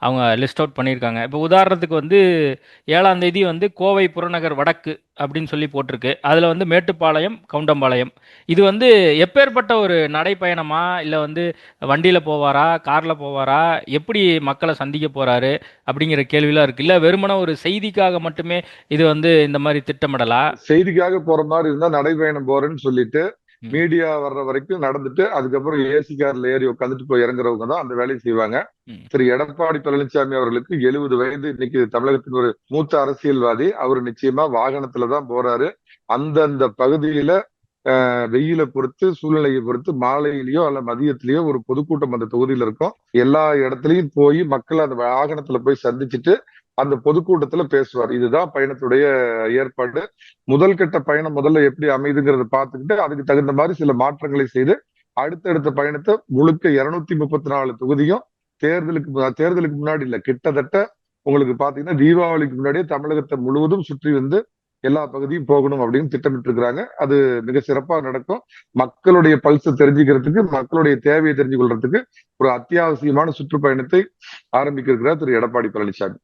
அவங்க list out பண்ணியிருக்காங்க. இப்போ உதாரணத்துக்கு வந்து 7ஆம் தேதி வந்து கோவை புறநகர் வடக்கு அப்படின்னு சொல்லி போட்டிருக்கு. அதில் வந்து மேட்டுப்பாளையம், கவுண்டம்பாளையம். இது வந்து எப்பேற்பட்ட ஒரு நடைப்பயணமா, இல்லை வந்து வண்டியில் போவாரா, காரில் போவாரா, எப்படி மக்களை சந்திக்க போறாரு அப்படிங்கிற கேள்விலாம் இருக்கு. இல்லை வெறுமனே ஒரு செய்திக்காக மட்டுமே இது வந்து இந்த மாதிரி திட்டமிடலா? செய்திக்காக போற மாதிரி இருந்தா நடைபயணம் போறேன்னு சொல்லிட்டு ம், மீடியா வர்ற வரைக்கும் நடந்துட்டு அதுக்கப்புறம் ஏசி கார்ல ஏறி உட்காந்துட்டு போய் இறங்குறவங்க தான் அந்த வேலையை செய்வாங்க. ம், திரு எடப்பாடி பழனிசாமி அவர்களுக்கு 70 வயது. இன்னைக்கு தமிழகத்தின் ஒரு மூத்த அரசியல்வாதி. அவர் நிச்சயமா வாகனத்துலதான் போறாரு. அந்தந்த பகுதியில வெயில பொறுத்து, சூழ்நிலையை பொறுத்து மாலையிலயோ அல்ல மதியத்திலயோ ஒரு பொதுக்கூட்டம் அந்த தொகுதியில இருக்கும். எல்லா இடத்துலயும் போய் மக்கள் அந்த வாகனத்துல போய் சந்திச்சுட்டு அந்த பொதுக்கூட்டத்துல பேசுவார். இதுதான் பயணத்துடைய ஏற்பாடு. முதல் கட்ட பயணம் முதல்ல எப்படி அமைதுங்கிறத பார்த்துக்கிட்டு அதுக்கு தகுந்த மாதிரி சில மாற்றங்களை செய்து அடுத்தடுத்த பயணத்தை முழுக்க 234 தொகுதியும் தேர்தலுக்கு முன்னாடி இல்ல, கிட்டத்தட்ட உங்களுக்கு பாத்தீங்கன்னா தீபாவளிக்கு முன்னாடியே தமிழகத்தை முழுவதும் சுற்றி வந்து எல்லா பகுதியும் போகணும் அப்படின்னு திட்டமிட்டு இருக்கிறாங்க. அது மிக சிறப்பா நடக்கும். மக்களுடைய பல்ஸ் தெரிஞ்சுக்கிறதுக்கு, மக்களுடைய தேவையை தெரிஞ்சு கொள்றதுக்கு ஒரு அத்தியாவசியமான சுற்றுப்பயணத்தை ஆரம்பிக்க இருக்கிறார் திரு எடப்பாடி பழனிசாமி.